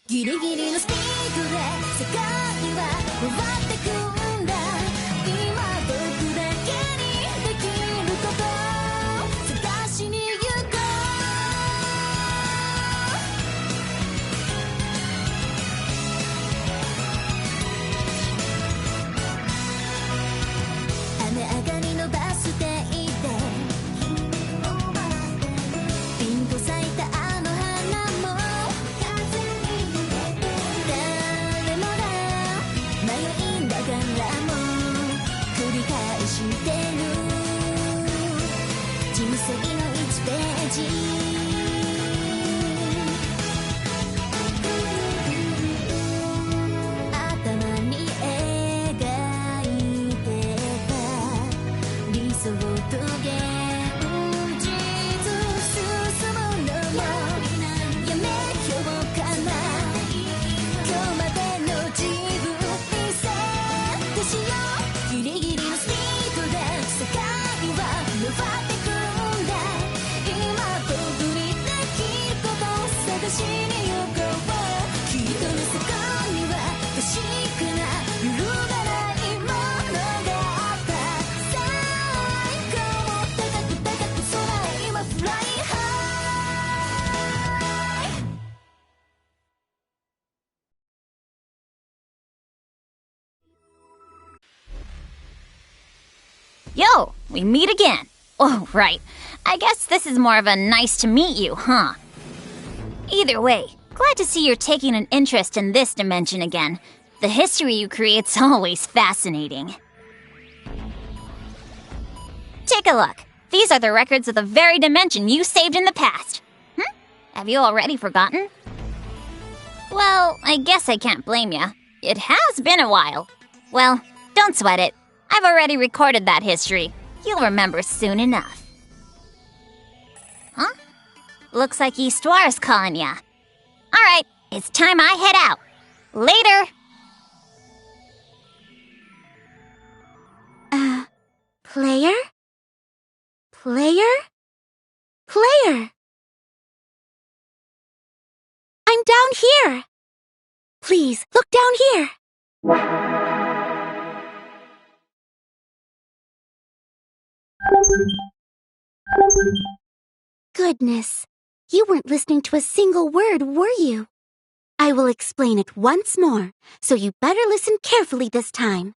ギリギリのスピードで世界は回ってくんだ。今僕だけにできること探しに行こう。雨上がりのバス停でピンと咲いたあの花も誰もが迷いながらも繰り返してる人生の1ページ。頭に描いてた理想と現実進むのもやめようかな。今日までの自分リセットしよう。ギリギリのスピードで世界は回ってくんだ。今僕にできることを探しに行こう。きっとねそこには確かな揺るがないものがあった。最高高く高く空へ今フライハイ。Yo, we meet again. Oh, right. I guess this is more of a nice to meet you, huh? Either way, glad to see you're taking an interest in this dimension again. The history you create's always fascinating. Take a look. These are the records of the very dimension you saved in the past. Have you already forgotten? Well, I guess I can't blame ya. It has been a while. Well, don't sweat it. I've already recorded that history. You'll remember soon enough. Huh? Looks like Estoire's calling ya. Alright, it's time I head out. Later! Player? Player? Player! I'm down here! Please, look down here! Goodness, you weren't listening to a single word, were you? I will explain it once more, so you better listen carefully this time.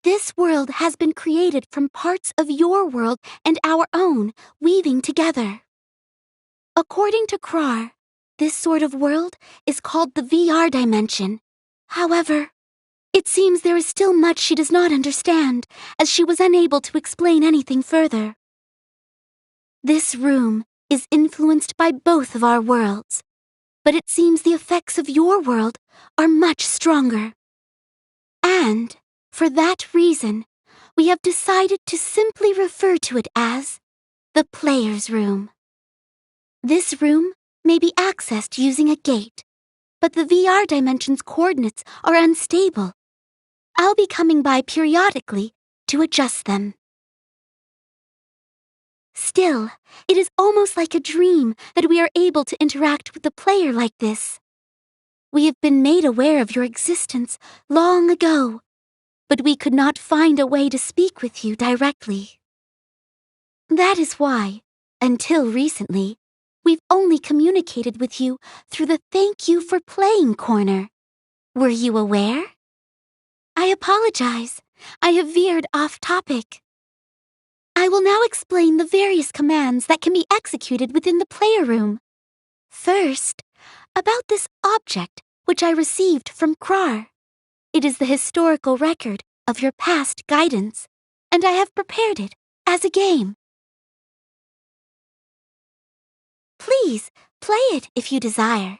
This world has been created from parts of your world and our own, weaving together. According to Krar, this sort of world is called the VR dimension. However, it seems there is still much she does not understand, as she was unable to explain anything further. This room is influenced by both of our worlds, but it seems the effects of your world are much stronger. And, for that reason, we have decided to simply refer to it as the Player's Room. This room may be accessed using a gate, but the VR dimension's coordinates are unstable. I'll be coming by periodically to adjust them. Still, it is almost like a dream that we are able to interact with the player like this. We have been made aware of your existence long ago, but we could not find a way to speak with you directly. That is why, until recently, we've only communicated with you through the Thank You for Playing corner. Were you aware? I apologize. I have veered off topic. I will now explain the various commands that can be executed within the player room. First, about this object which I received from Krar. It is the historical record of your past guidance, and I have prepared it as a game. Please, play it if you desire.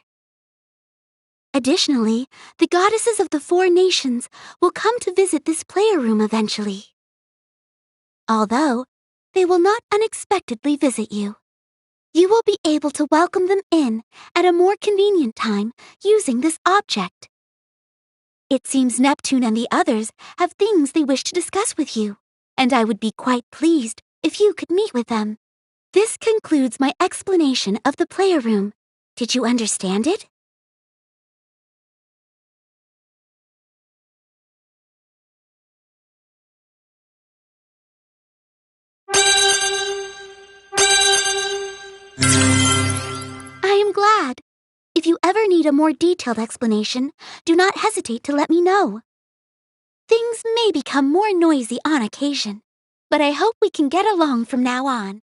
Additionally, the goddesses of the 4 nations will come to visit this player room eventually. Although, they will not unexpectedly visit you. You will be able to welcome them in at a more convenient time using this object. It seems Neptune and the others have things they wish to discuss with you, and I would be quite pleased if you could meet with them. This concludes my explanation of the player room. Did you understand it? I'm glad. If you ever need a more detailed explanation, do not hesitate to let me know. Things may become more noisy on occasion, but I hope we can get along from now on.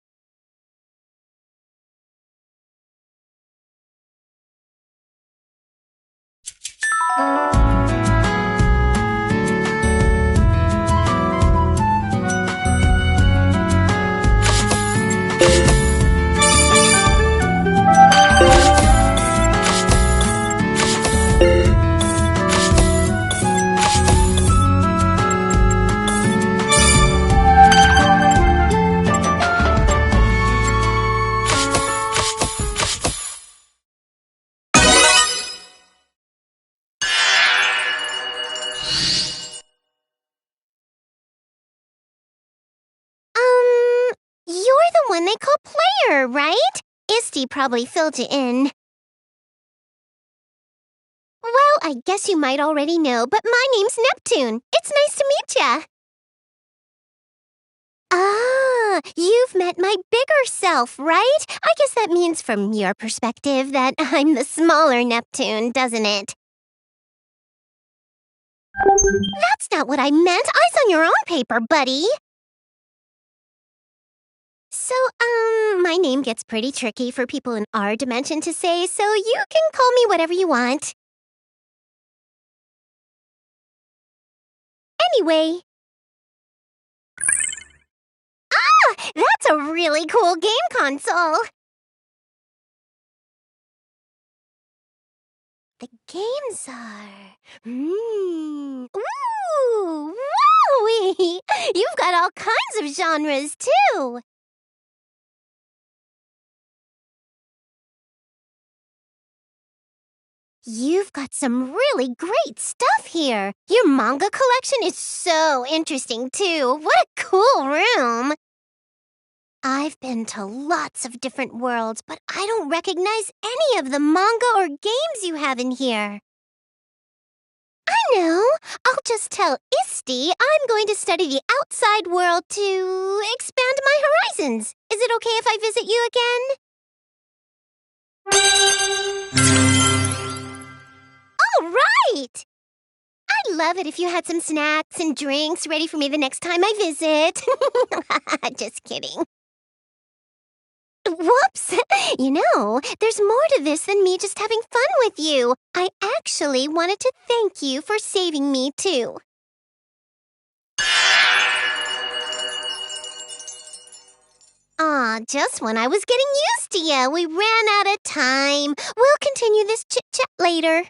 You're the one they call player, right? Isty probably filled you in. Well, I guess you might already know, but my name's Neptune. It's nice to meet ya. Ah, you've met my bigger self, right? I guess that means from your perspective that I'm the smaller Neptune, doesn't it? That's not what I meant. Eyes on your own paper, buddy. So, my name gets pretty tricky for people in our dimension to say, so you can call me whatever you want. Anyway. Ah, that's a really cool game console. The games are... Ooh, wowee! You've got all kinds of genres, too. You've got some really great stuff here. Your manga collection is so interesting, too. What a cool room. I've been to lots of different worlds, but I don't recognize any of the manga or games you have in here. I know. I'll just tell Isty I'm going to study the outside world to expand my horizons. Is it okay if I visit you again? All right! I'd love it if you had some snacks and drinks ready for me the next time I visit. Just kidding. Whoops! You know, there's more to this than me just having fun with you. I actually wanted to thank you for saving me, too. Aw, just when I was getting used to you, we ran out of time. We'll continue this chit-chat later.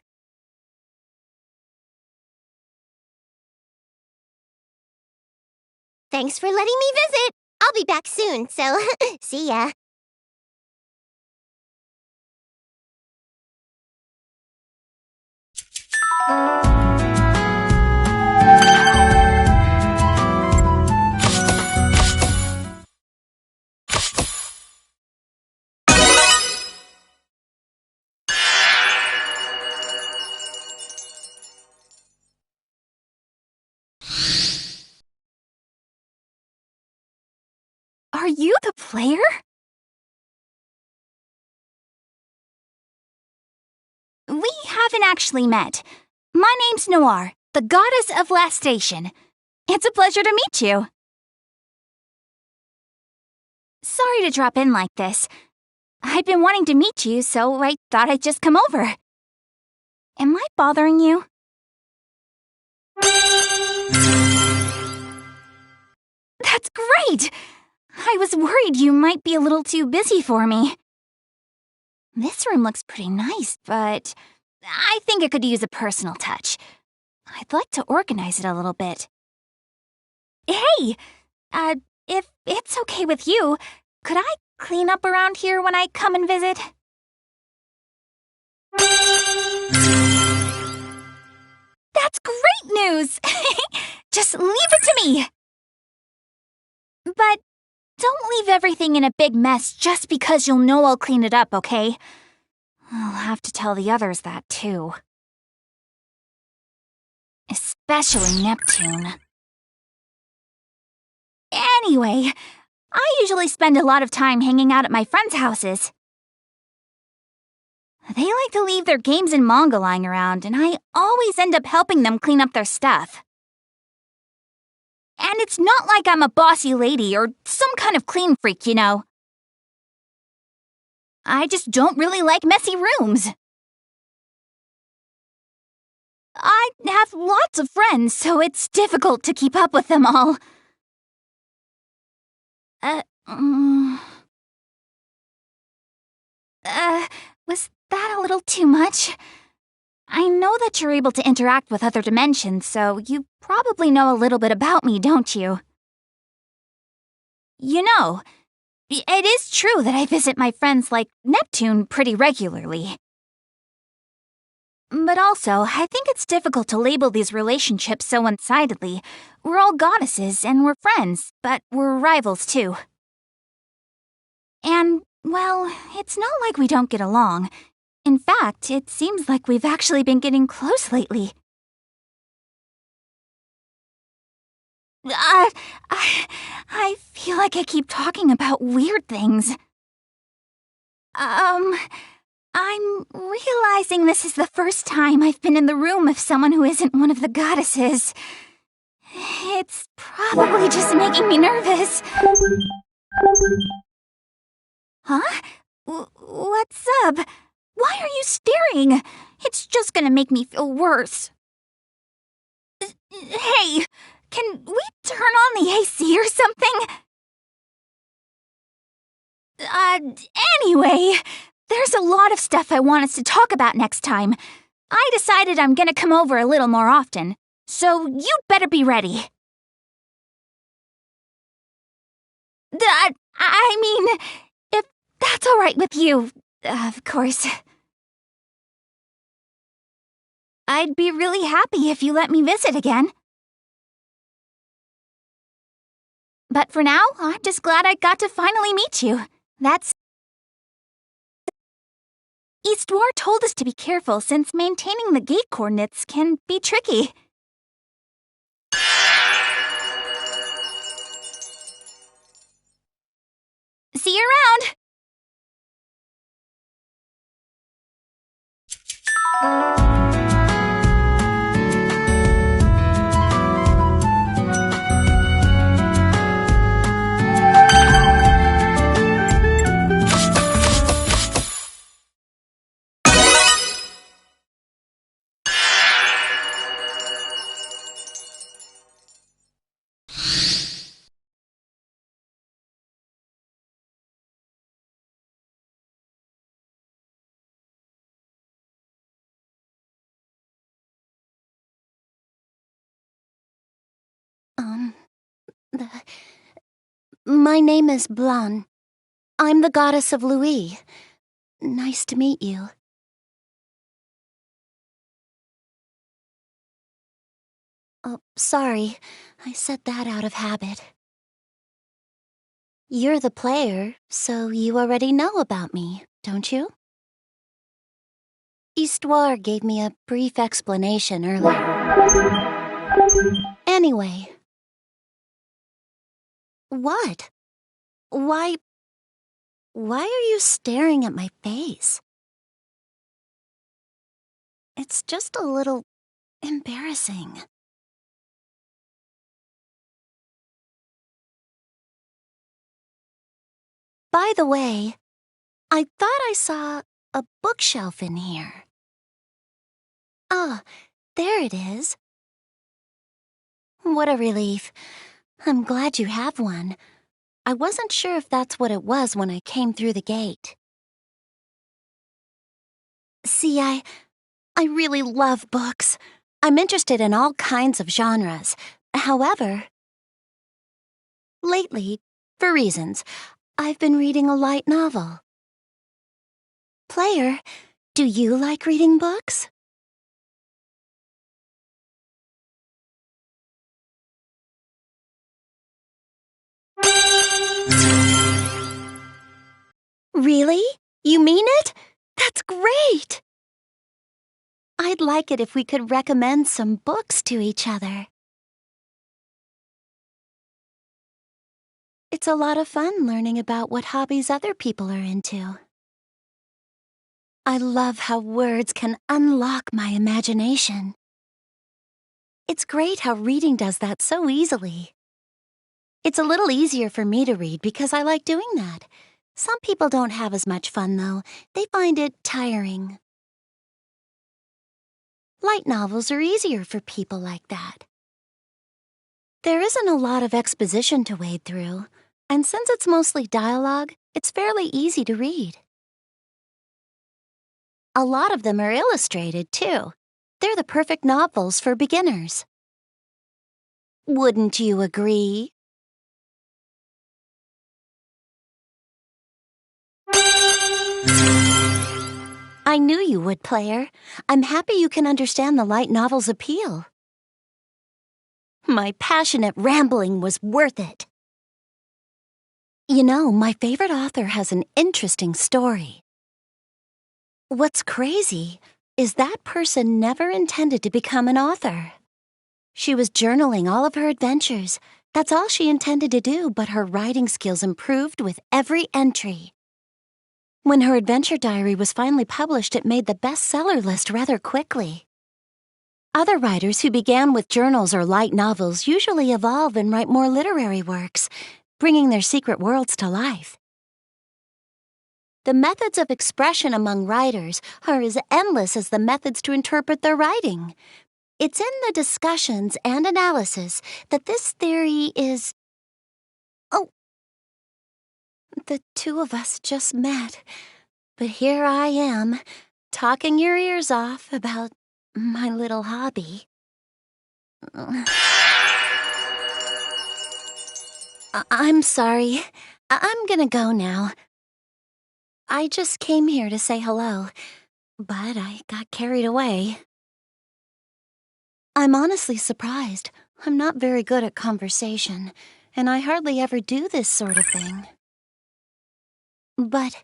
Thanks for letting me visit. I'll be back soon, so see ya. Are you the player? We haven't actually met. My name's Noir, the goddess of Last Station. It's a pleasure to meet you. Sorry to drop in like this. I'd been wanting to meet you, so I thought I'd just come over. Am I bothering you? That's great! I was worried you might be a little too busy for me. This room looks pretty nice, but I think it could use a personal touch. I'd like to organize it a little bit. Hey! If it's okay with you, could I clean up around here when I come and visit? That's great news! Just leave it to me! But don't leave everything in a big mess just because you'll know I'll clean it up, okay? I'll have to tell the others that, too. Especially Neptune. Anyway, I usually spend a lot of time hanging out at my friends' houses. They like to leave their games and manga lying around, and I always end up helping them clean up their stuff. And it's not like I'm a bossy lady or some kind of clean freak, you know. I just don't really like messy rooms. I have lots of friends, so it's difficult to keep up with them all. Was that a little too much? I know that you're able to interact with other dimensions, so you probably know a little bit about me, don't you? You know, it is true that I visit my friends like Neptune pretty regularly. But also, I think it's difficult to label these relationships so one-sidedly. We're all goddesses, and we're friends, but we're rivals too. And, well, it's not like we don't get along. In fact, it seems like we've actually been getting close lately. I feel like I keep talking about weird things. I'm realizing this is the first time I've been in the room of someone who isn't one of the goddesses. It's probably just making me nervous. Huh? What's up? Why are you staring? It's just gonna make me feel worse. Hey, can we turn on the AC or something? Anyway, there's a lot of stuff I want us to talk about next time. I decided I'm gonna come over a little more often, so you'd better be ready. I mean, if that's all right with you, of course. I'd be really happy if you let me visit again. But for now, I'm just glad I got to finally meet you. Eastwar told us to be careful since maintaining the gate coordinates can be tricky. See you around! My name is Blanc. I'm the goddess of Louis. Nice to meet you. Oh, sorry. I said that out of habit. You're the player, so you already know about me, don't you? Eastwar gave me a brief explanation earlier. Anyway. What? Why are you staring at my face? It's just a little embarrassing. By the way, I thought I saw a bookshelf in here. Ah, there it is. What a relief. I'm glad you have one. I wasn't sure if that's what it was when I came through the gate. See, I really love books. I'm interested in all kinds of genres. However, lately, for reasons, I've been reading a light novel. Player, do you like reading books? Really? You mean it? That's great! I'd like it if we could recommend some books to each other. It's a lot of fun learning about what hobbies other people are into. I love how words can unlock my imagination. It's great how reading does that so easily. It's a little easier for me to read because I like doing that. Some people don't have as much fun, though. They find it tiring. Light novels are easier for people like that. There isn't a lot of exposition to wade through, and since it's mostly dialogue, it's fairly easy to read. A lot of them are illustrated, too. They're the perfect novels for beginners. Wouldn't you agree? I knew you would, player. I'm happy you can understand the light novel's appeal. My passionate rambling was worth it. You know, my favorite author has an interesting story. What's crazy is that person never intended to become an author. She was journaling all of her adventures. That's all she intended to do, but her writing skills improved with every entry. When her adventure diary was finally published, it made the bestseller list rather quickly. Other writers who began with journals or light novels usually evolve and write more literary works, bringing their secret worlds to life. The methods of expression among writers are as endless as the methods to interpret their writing. It's in the discussions and analysis that this theory is... Oh, the two of us just met, but here I am, talking your ears off about my little hobby. I'm sorry. I'm gonna go now. I just came here to say hello, but I got carried away. I'm honestly surprised. I'm not very good at conversation, and I hardly ever do this sort of thing. But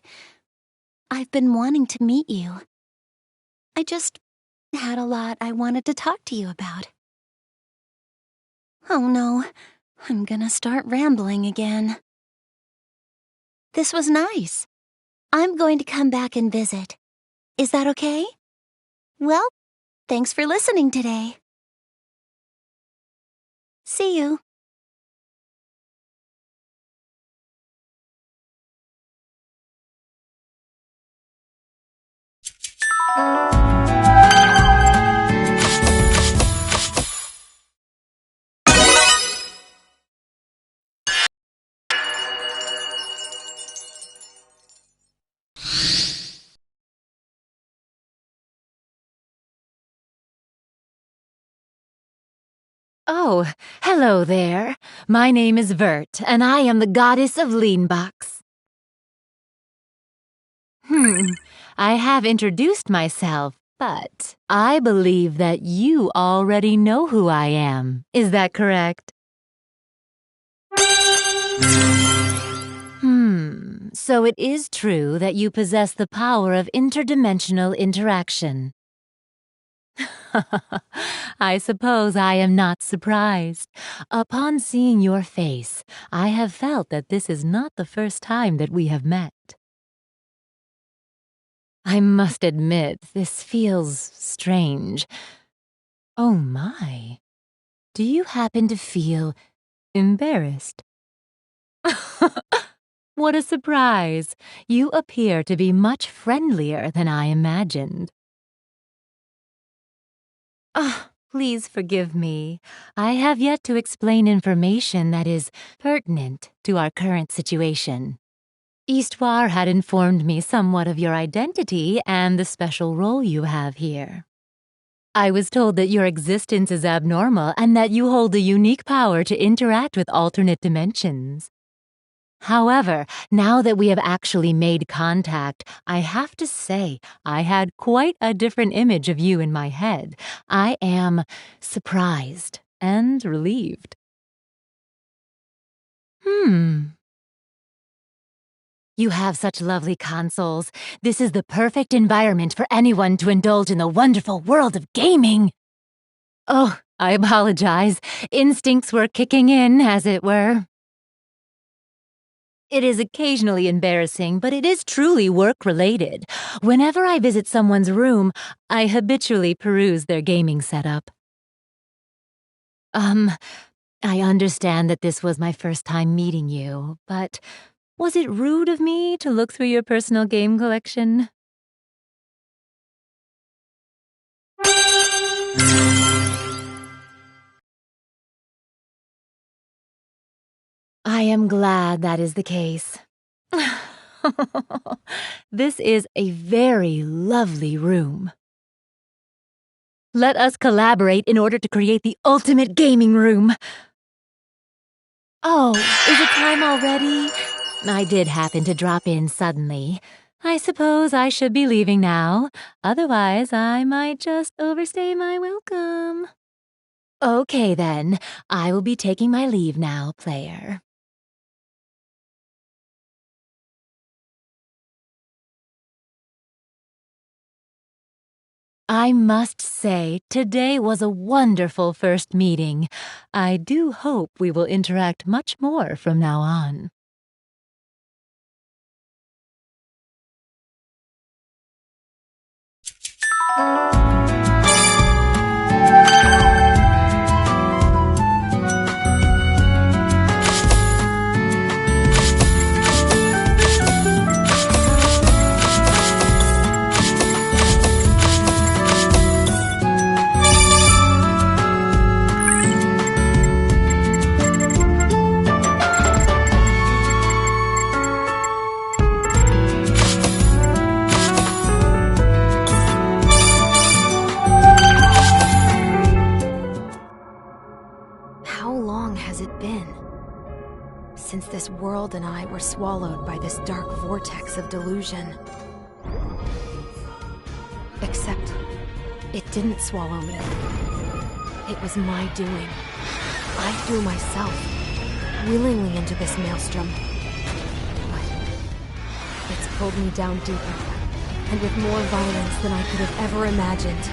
I've been wanting to meet you. I just had a lot I wanted to talk to you about. Oh no, I'm gonna start rambling again. This was nice. I'm going to come back and visit. Is that okay? Well, thanks for listening today. See you. Oh, hello there. My name is Vert, and I am the goddess of Leanbox. I have introduced myself, but I believe that you already know who I am. Is that correct? So it is true that you possess the power of interdimensional interaction. I suppose I am not surprised. Upon seeing your face, I have felt that this is not the first time that we have met. I must admit, this feels strange. Oh my. Do you happen to feel embarrassed? What a surprise! You appear to be much friendlier than I imagined. Please forgive me. I have yet to explain information that is pertinent to our current situation. Histoire had informed me somewhat of your identity and the special role you have here. I was told that your existence is abnormal and that you hold a unique power to interact with alternate dimensions. However, now that we have actually made contact, I have to say I had quite a different image of you in my head. I am surprised and relieved. You have such lovely consoles. This is the perfect environment for anyone to indulge in the wonderful world of gaming. Oh, I apologize. Instincts were kicking in, as it were. It is occasionally embarrassing, but it is truly work-related. Whenever I visit someone's room, I habitually peruse their gaming setup. I understand that this was my first time meeting you, but was it rude of me to look through your personal game collection? I am glad that is the case. This is a very lovely room. Let us collaborate in order to create the ultimate gaming room. Oh, is it time already? I did happen to drop in suddenly. I suppose I should be leaving now. Otherwise, I might just overstay my welcome. Okay, then. I will be taking my leave now, player. I must say, today was a wonderful first meeting. I do hope we will interact much more from now on. How long has it been since this world and I were swallowed by this dark vortex of delusion? Except, it didn't swallow me. It was my doing. I threw myself willingly into this maelstrom. But it's pulled me down deeper, and with more violence than I could have ever imagined.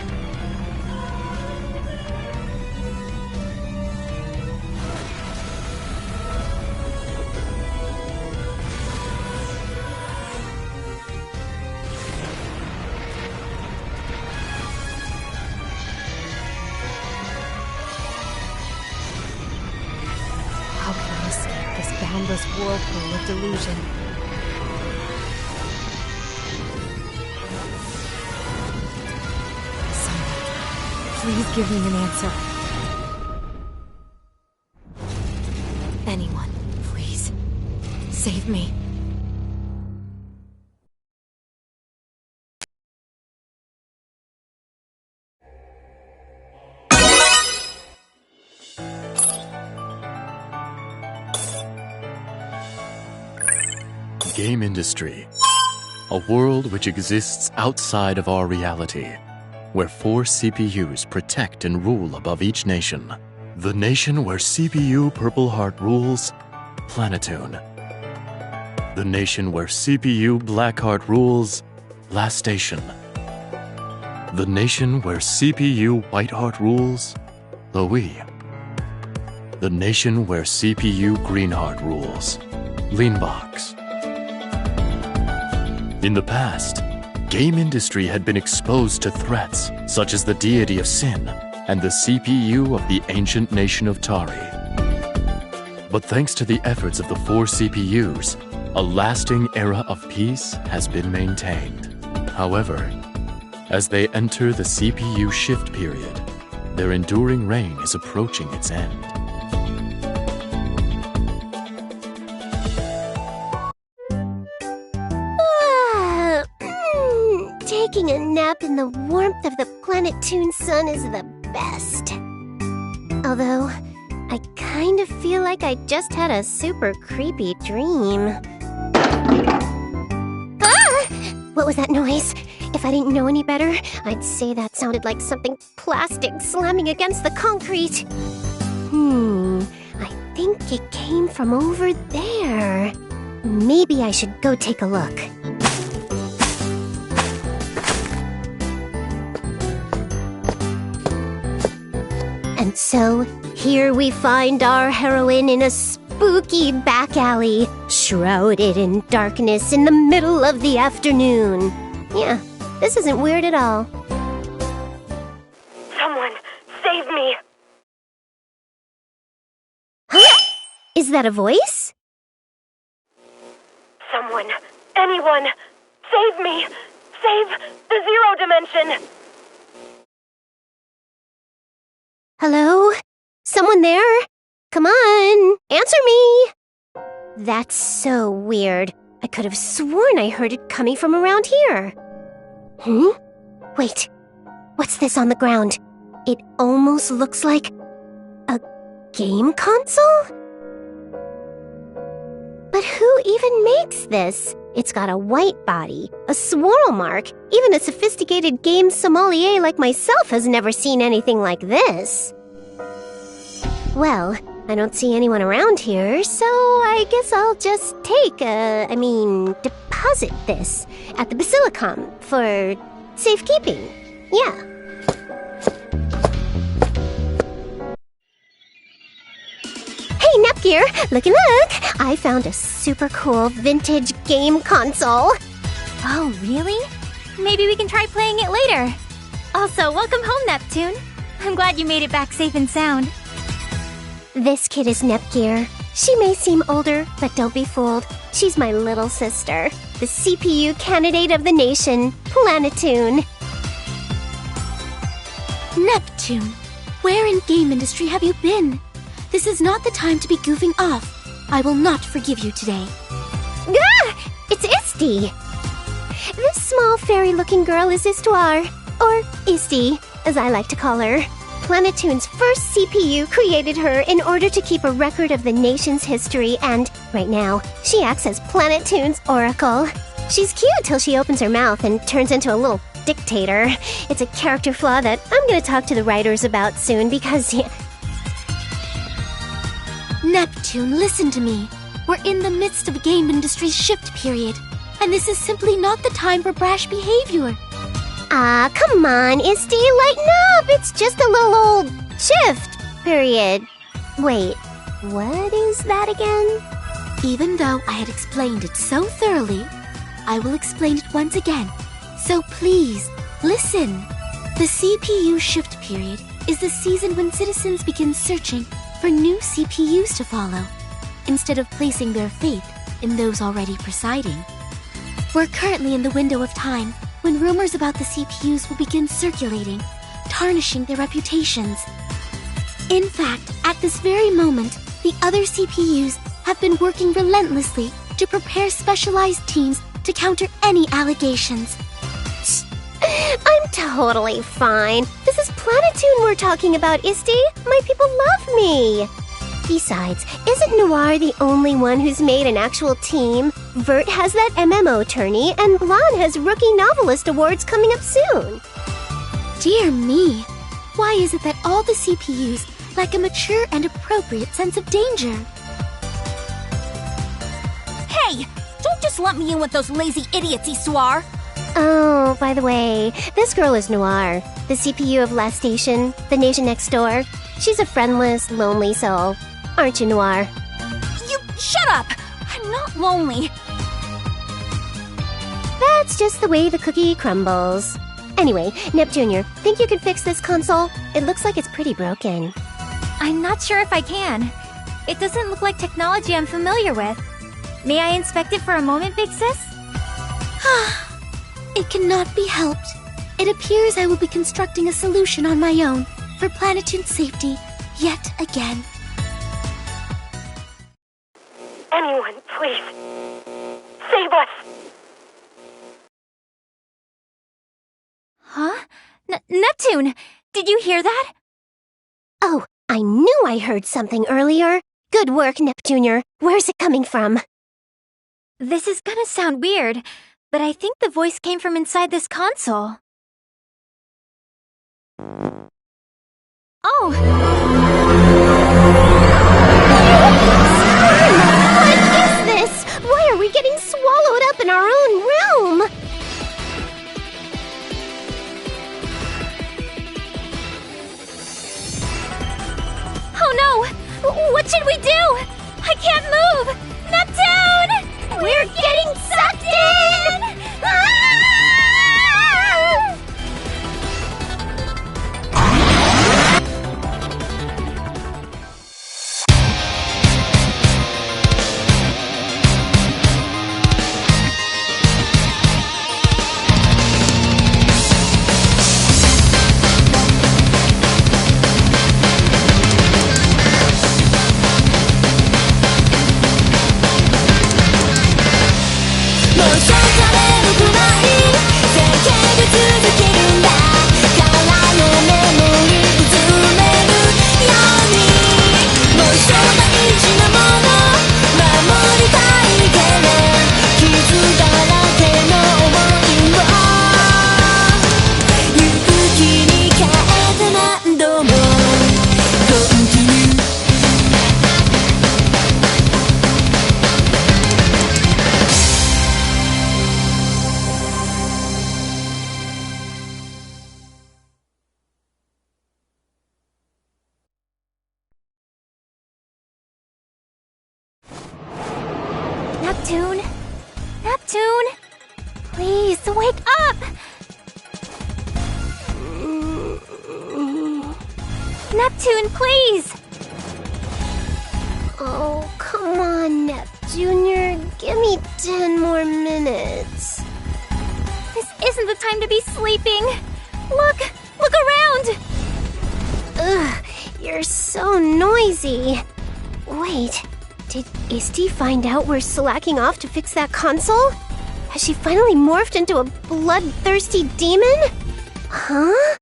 How can I escape this boundless whirlpool of delusion? Someone, please give me an answer. Anyone, please. Save me. Game industry. A world which exists outside of our reality, where 4 CPUs protect and rule above each nation. The nation where CPU Purple Heart rules, Planetoon. The nation where CPU Blackheart rules, Last Station. The nation where CPU Whiteheart rules, Lowee. The nation where CPU Greenheart rules, Leanbox. In the past, game industry had been exposed to threats such as the deity of Sin and the CPU of the ancient nation of Tari. But thanks to the efforts of the 4 CPUs, a lasting era of peace has been maintained. However, as they enter the CPU shift period, their enduring reign is approaching its end. Taking a nap in the warmth of the Planetoon sun is the best. Although, I kind of feel like I just had a super creepy dream. Ah! What was that noise? If I didn't know any better, I'd say that sounded like something plastic slamming against the concrete. I think it came from over there. Maybe I should go take a look. And so, here we find our heroine in a spooky back alley, shrouded in darkness in the middle of the afternoon. Yeah, this isn't weird at all. Someone, save me! Huh? Is that a voice? Someone, anyone, save me! Save the Zero Dimension! Hello? Someone there? Come on, answer me! That's so weird. I could have sworn I heard it coming from around here. Wait, what's this on the ground? It almost looks like a game console? But who even makes this? It's got a white body, a swirl mark. Even a sophisticated game sommelier like myself has never seen anything like this. Well, I don't see anyone around here, so I guess I'll just deposit this at the Basilicom for safekeeping. Yeah. Hey, Nepgear, look! I found a super cool vintage game console. Oh, really? Maybe we can try playing it later. Also, welcome home, Neptune. I'm glad you made it back safe and sound. This kid is Nepgear. She may seem older, but don't be fooled. She's my little sister, the CPU candidate of the nation, Planetoon. Neptune, where in game industry have you been? This is not the time to be goofing off. I will not forgive you today. Ah! It's Isti! This small fairy-looking girl is Histoire, or Isti, as I like to call her. Planetoon's first CPU created her in order to keep a record of the nation's history, and right now, she acts as Planetoon's oracle. She's cute till she opens her mouth and turns into a little dictator. It's a character flaw that I'm gonna talk to the writers about soon because... Neptune, listen to me. We're in the midst of game industry's shift period, and this is simply not the time for brash behavior. Ah, come on, Isti, lighten up! It's just a little old shift period. Wait, what is that again? Even though I had explained it so thoroughly, I will explain it once again. So please, listen. The CPU shift period is the season when citizens begin searching for new CPUs to follow, instead of placing their faith in those already presiding. We're currently in the window of time when rumors about the CPUs will begin circulating, tarnishing their reputations. In fact, at this very moment, the other CPUs have been working relentlessly to prepare specialized teams to counter any allegations. I'm totally fine. This is Planetoon we're talking about, Isti. My people love me. Besides, isn't Noir the only one who's made an actual team? Vert has that MMO tourney, and Blonde has Rookie Novelist Awards coming up soon. Dear me, why is it that all the CPUs lack a mature and appropriate sense of danger? Hey! Don't just lump me in with those lazy idiots, Histoire! Oh, by the way, this girl is Noir, the CPU of Last Station, the nation next door. She's a friendless, lonely soul. Aren't you, Noir? You shut up! I'm not lonely. That's just the way the cookie crumbles. Anyway, Nep Jr., think you can fix this console? It looks like it's pretty broken. I'm not sure if I can. It doesn't look like technology I'm familiar with. May I inspect it for a moment, Big Sis? It cannot be helped. It appears I will be constructing a solution on my own for Planetoon's safety yet again. Anyone, please. Save us! Huh? Neptune! Did you hear that? Oh, I knew I heard something earlier. Good work, Nep Jr. Where's it coming from? This is gonna sound weird, but I think the voice came from inside this console. Oh! What is this? Why are we getting swallowed up in our own room? Oh no! What should we do? I can't Neptune? Neptune? Please, wake up! Neptune, please! Oh, come on, Nep Jr. Give me 10 more minutes. This isn't the time to be sleeping. Look around! Ugh, you're so noisy. Wait, did Isti find out we're slacking off to fix that console? Has she finally morphed into a bloodthirsty demon? Huh?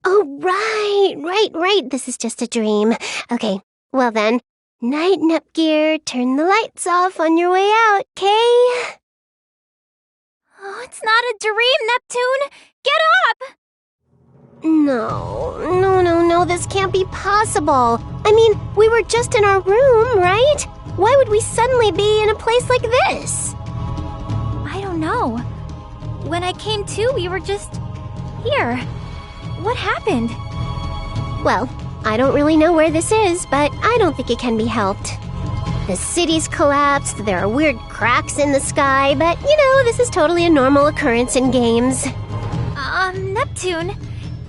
Oh, right. This is just a dream. Okay, well then. Night, Nepgear. Turn the lights off on your way out, okay? Oh, it's not a dream, Neptune! Get up! No, this can't be possible. I mean, we were just in our room, right? Why would we suddenly be in a place like this? I don't know. When I came to, we were just here. What happened? Well, I don't really know where this is, but I don't think it can be helped. The city's collapsed, there are weird cracks in the sky, but this is totally a normal occurrence in games. Neptune,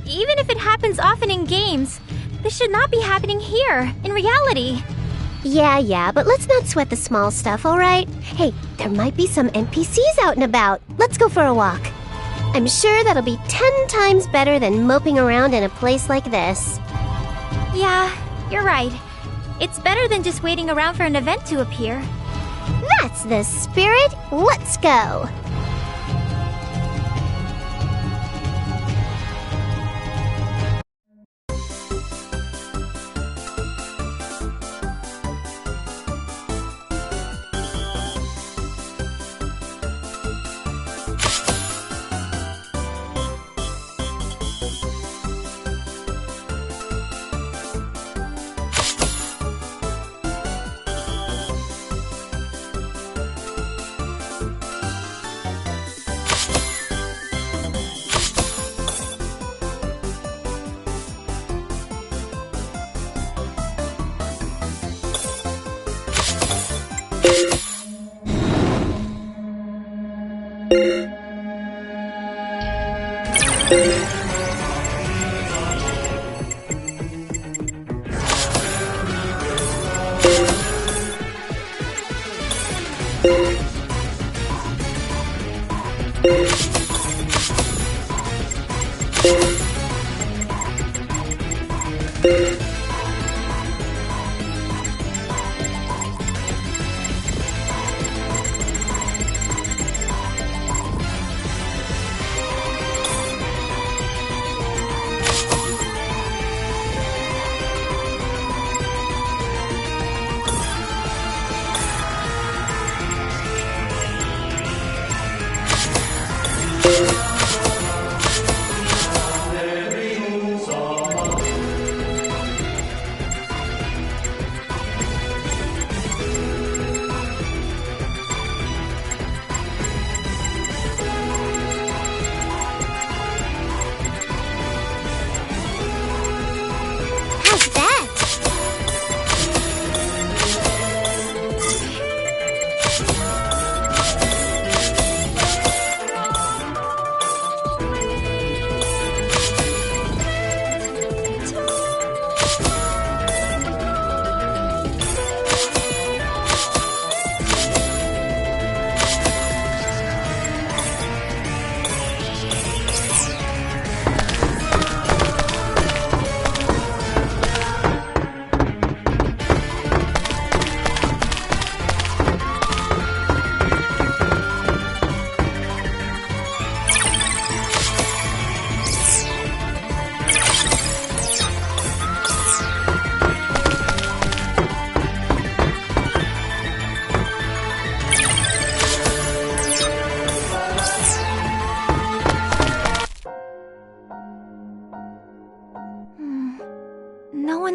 even if it happens often in games, this should not be happening here, in reality. Yeah, but let's not sweat the small stuff, alright? Hey, there might be some NPCs out and about. Let's go for a walk. I'm sure that'll be 10 times better than moping around in a place like this. Yeah, you're right. It's better than just waiting around for an event to appear. That's the spirit. Let's go.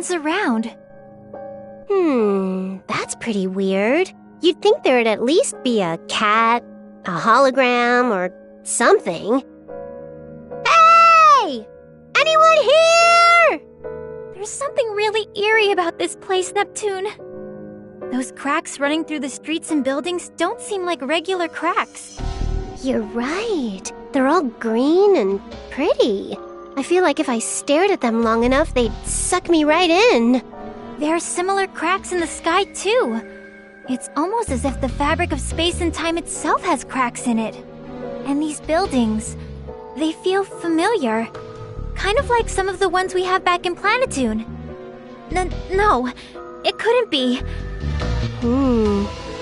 Around. That's pretty weird. You'd think there'd at least be a cat, a hologram, or something. Hey! Anyone here? There's something really eerie about this place, Neptune. Those cracks running through the streets and buildings don't seem like regular cracks. You're right. They're all green and pretty. I feel like if I stared at them long enough, they'd suck me right in. There are similar cracks in the sky, too. It's almost as if the fabric of space and time itself has cracks in it. And these buildings, they feel familiar. Kind of like some of the ones we have back in Planetoon. No, it couldn't be.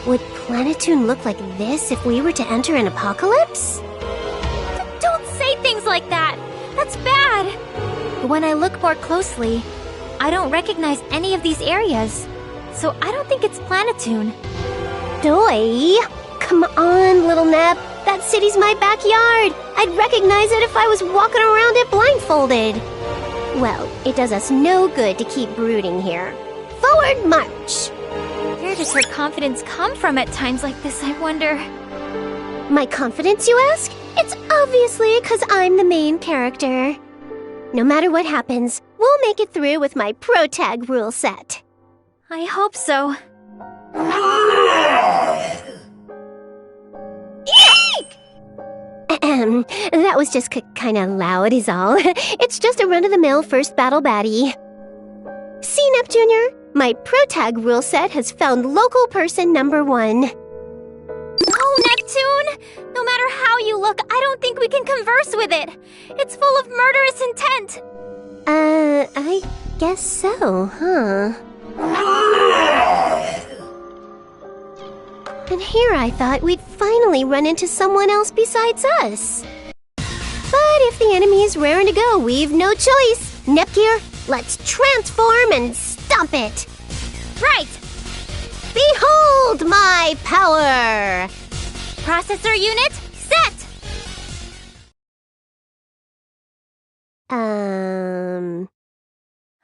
Would Planetoon look like this if we were to enter an apocalypse? Don't say things like that! That's bad! When I look more closely, I don't recognize any of these areas. So I don't think it's Planetoon. Doi! Come on, little Nep. That city's my backyard. I'd recognize it if I was walking around it blindfolded. Well, it does us no good to keep brooding here. Forward march! Where does her confidence come from at times like this, I wonder? My confidence, you ask? It's obviously because I'm the main character. No matter what happens, we'll make it through with my pro-tag rule set. I hope so. That was just kinda loud is all. It's just a run-of-the-mill first battle baddie. See, Nep Jr.? My pro-tag rule set has found local person number 1. Oh, Neptune! No matter how you look, I don't think we can converse with it. It's full of murderous intent. I guess so, huh? And here I thought we'd finally run into someone else besides us. But if the enemy is raring to go, we've no choice. Nepgear, let's transform and stomp it! Right! Behold my power! Processor unit, set!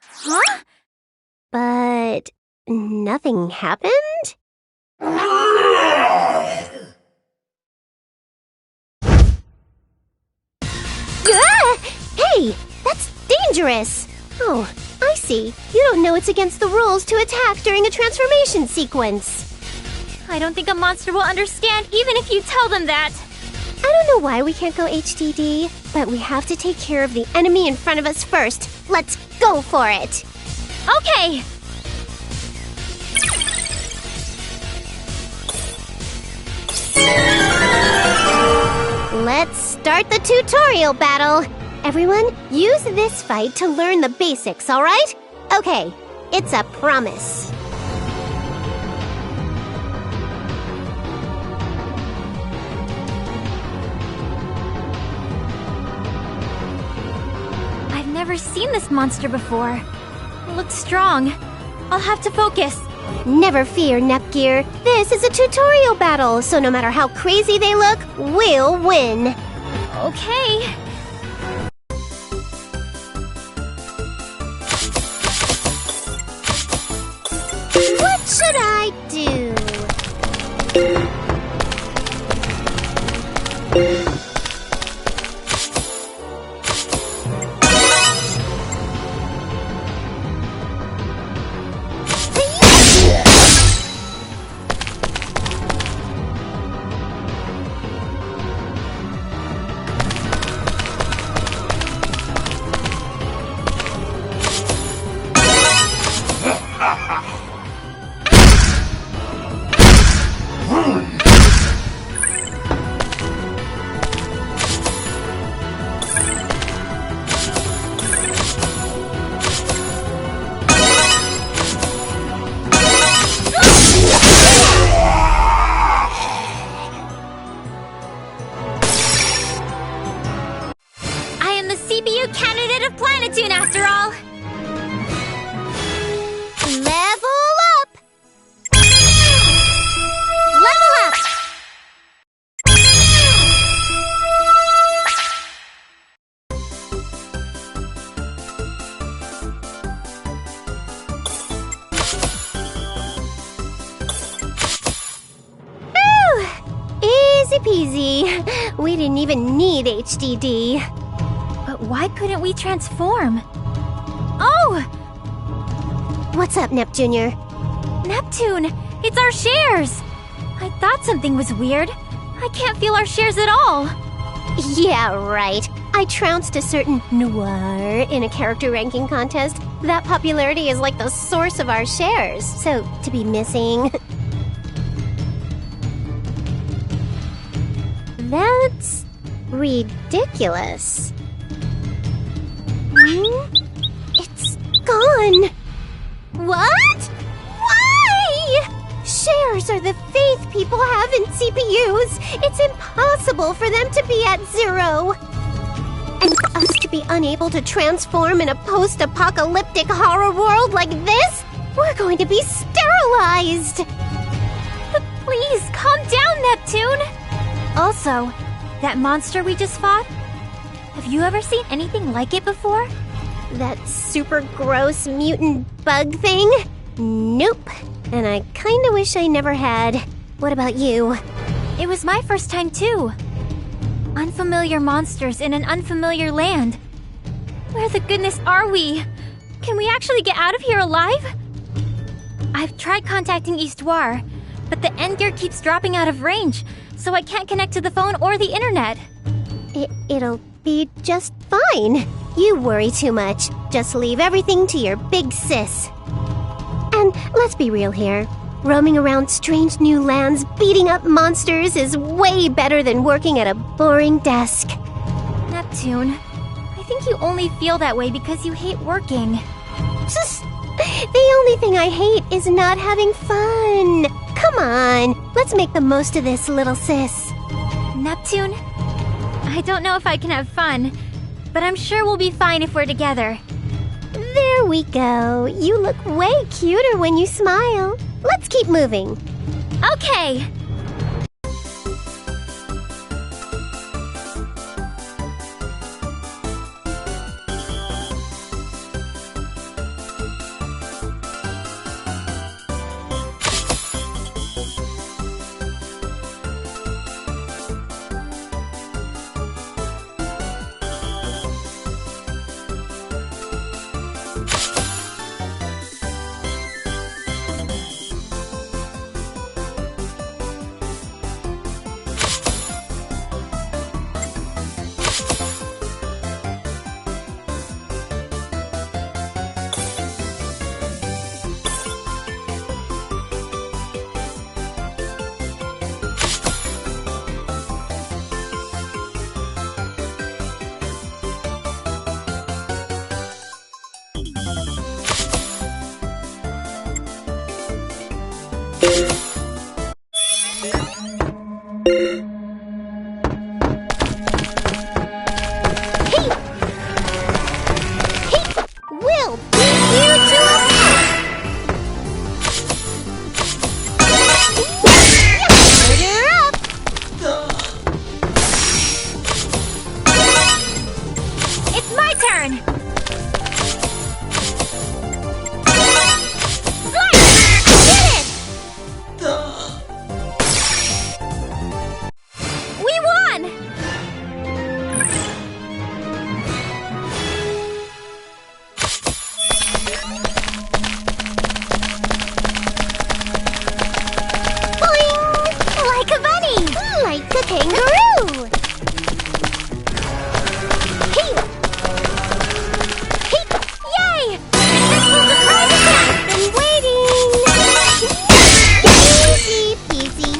Huh? But nothing happened? Hey, that's dangerous! Oh, I see. You don't know it's against the rules to attack during a transformation sequence. I don't think a monster will understand even if you tell them that. I don't know why we can't go HDD, but we have to take care of the enemy in front of us first. Let's go for it! Okay! Let's start the tutorial battle! Everyone, use this fight to learn the basics, alright? Okay, it's a promise. I've never seen this monster before. It looks strong. I'll have to focus. Never fear, Nepgear. This is a tutorial battle, so no matter how crazy they look, we'll win. Okay. What should I do? After all, Level up! level up! Easy peasy. We didn't even need HDD. But why couldn't we transform? Oh! What's up, Nep Jr.? Neptune, it's our shares! I thought something was weird. I can't feel our shares at all. Yeah, right. I trounced a certain noir in a character ranking contest. That popularity is like the source of our shares, so to be missing... That's... ridiculous. It's gone. What? Why? Shares are the faith people have in CPUs. It's impossible for them to be at zero. And for us to be unable to transform in a post-apocalyptic horror world like this, we're going to be sterilized. But please, calm down, Neptune. Also, that monster we just fought, have you ever seen anything like it before? That super gross mutant bug thing? Nope. And I kinda wish I never had. What about you? It was my first time too. Unfamiliar monsters in an unfamiliar land. Where the goodness are we? Can we actually get out of here alive? I've tried contacting Eastwar, but the end gear keeps dropping out of range, so I can't connect to the phone or the internet. It'll be just fine. You worry too much. Just leave everything to your big sis. And let's be real here. Roaming around strange new lands, beating up monsters is way better than working at a boring desk. Neptune, I think you only feel that way because you hate working. The only thing I hate is not having fun. Come on, let's make the most of this, little sis. Neptune, I don't know if I can have fun, but I'm sure we'll be fine if we're together. There we go. You look way cuter when you smile. Let's keep moving. Okay. We'll beat you to a Order up! It's my turn! We won! Boing! Like a bunny! Like a kangaroo! Hey! Hey! Yay! I've been waiting! Easy peasy.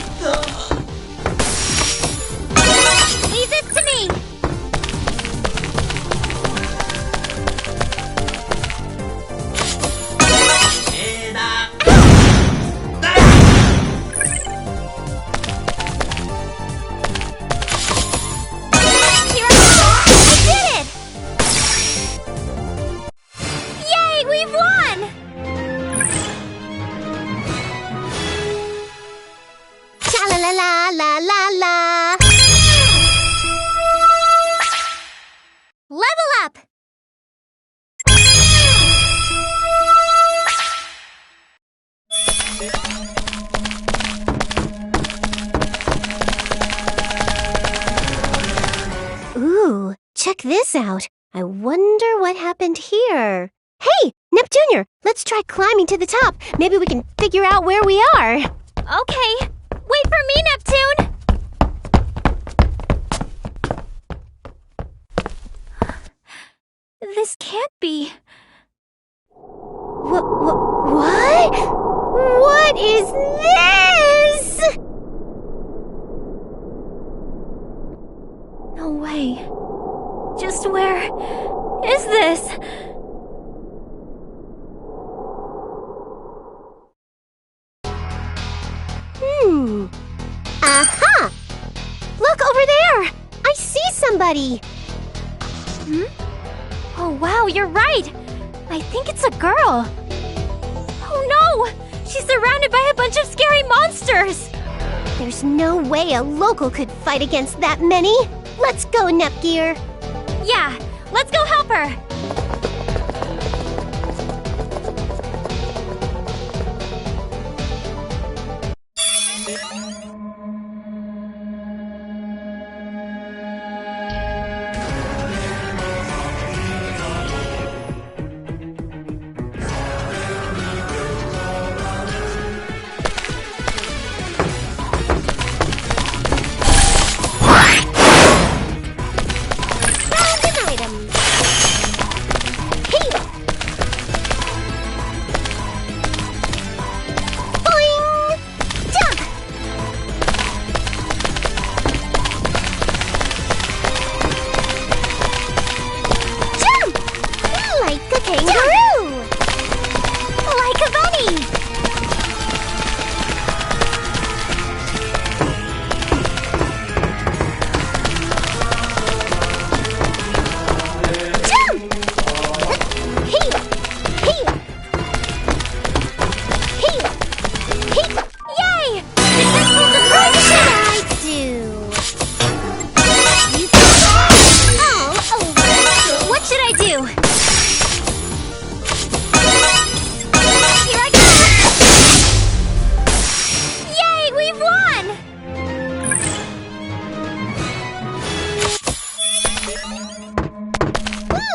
Leave it to me! Here I go! I did it! Yay, we've won! Cha-la-la-la-la-la-la! Level up! Ooh, check this out. I wonder what happened here. Hey, Neptunia, let's try climbing to the top. Maybe we can figure out where we are. Okay. Wait for me, Neptune! This can't be. What? What is this? No way. Just where is this? Aha! Look over there! I see somebody! Oh wow, you're right! I think it's a girl. Oh no! She's surrounded by a bunch of scary monsters! There's no way a local could fight against that many. Let's go, Nepgear. Yeah, let's go help her!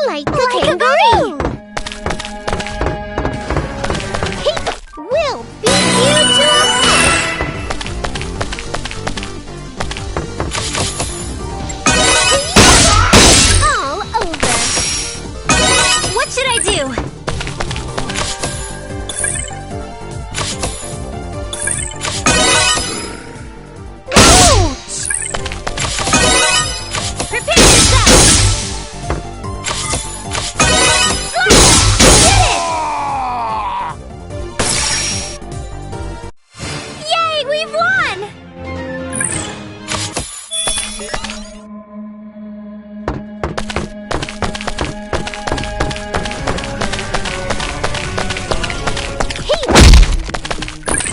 Like a kangaroo! We'll beat you to a pulp! All over! What should I do? Ouch! Prepare yourself! Yay, we've won!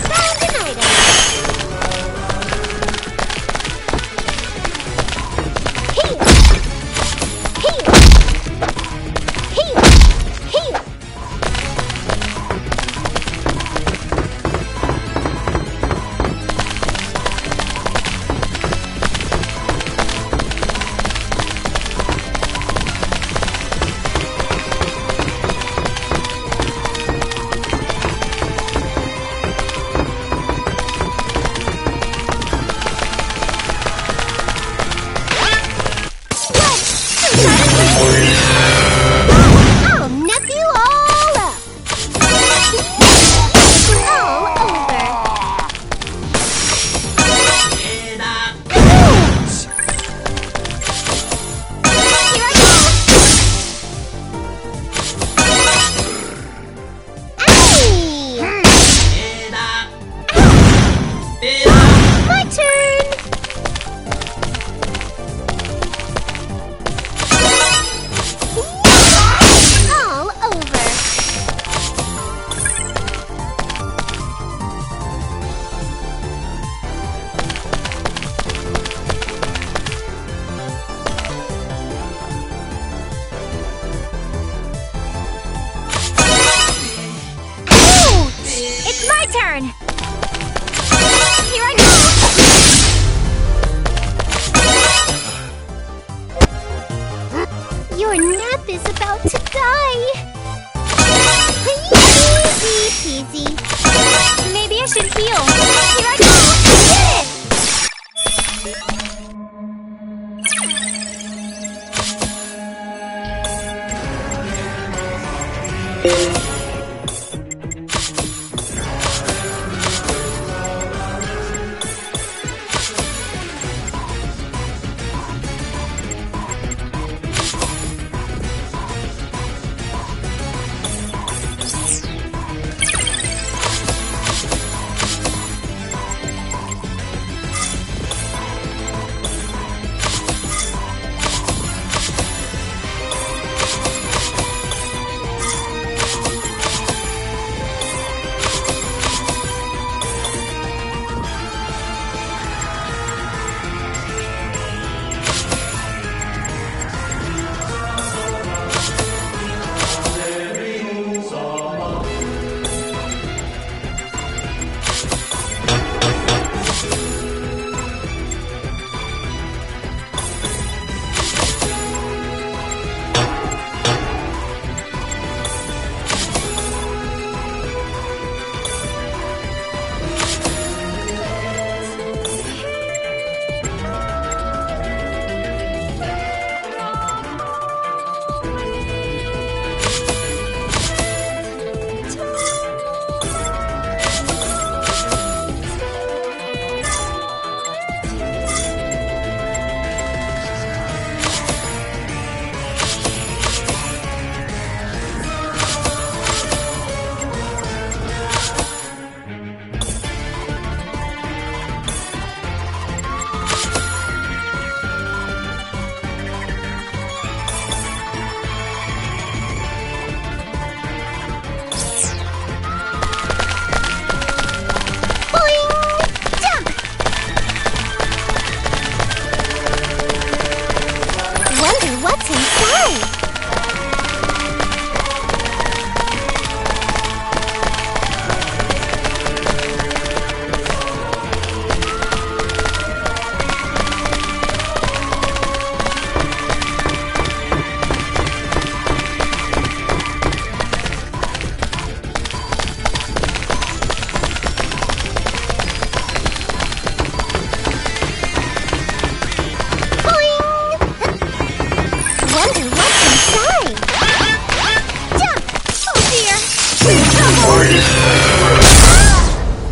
Found an item! I'll nip you all up! All over! Ouch! Here I go! Ow! My turn! All over! Ouch! It's my turn! Here I go! Your nap is about to die! I should heal. Here I go!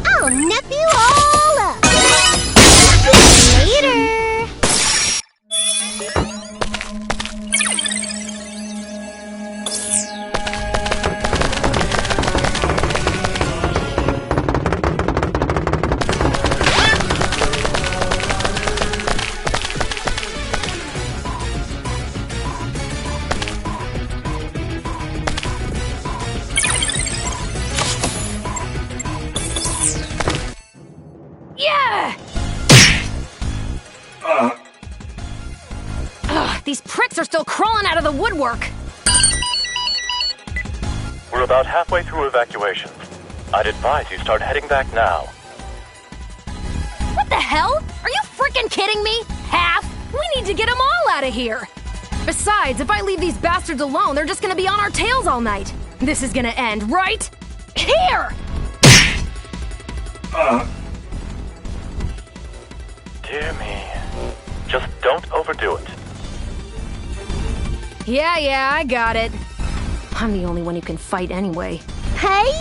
I'll nip you all up. Later. These pricks are still crawling out of the woodwork! We're about halfway through evacuation. I'd advise you start heading back now. What the hell? Are you freaking kidding me? Half? We need to get them all out of here! Besides, if I leave these bastards alone, they're just gonna be on our tails all night. This is gonna end, right? Here! Dear me. Just don't overdo it. Yeah, I got it. I'm the only one who can fight anyway. Hey!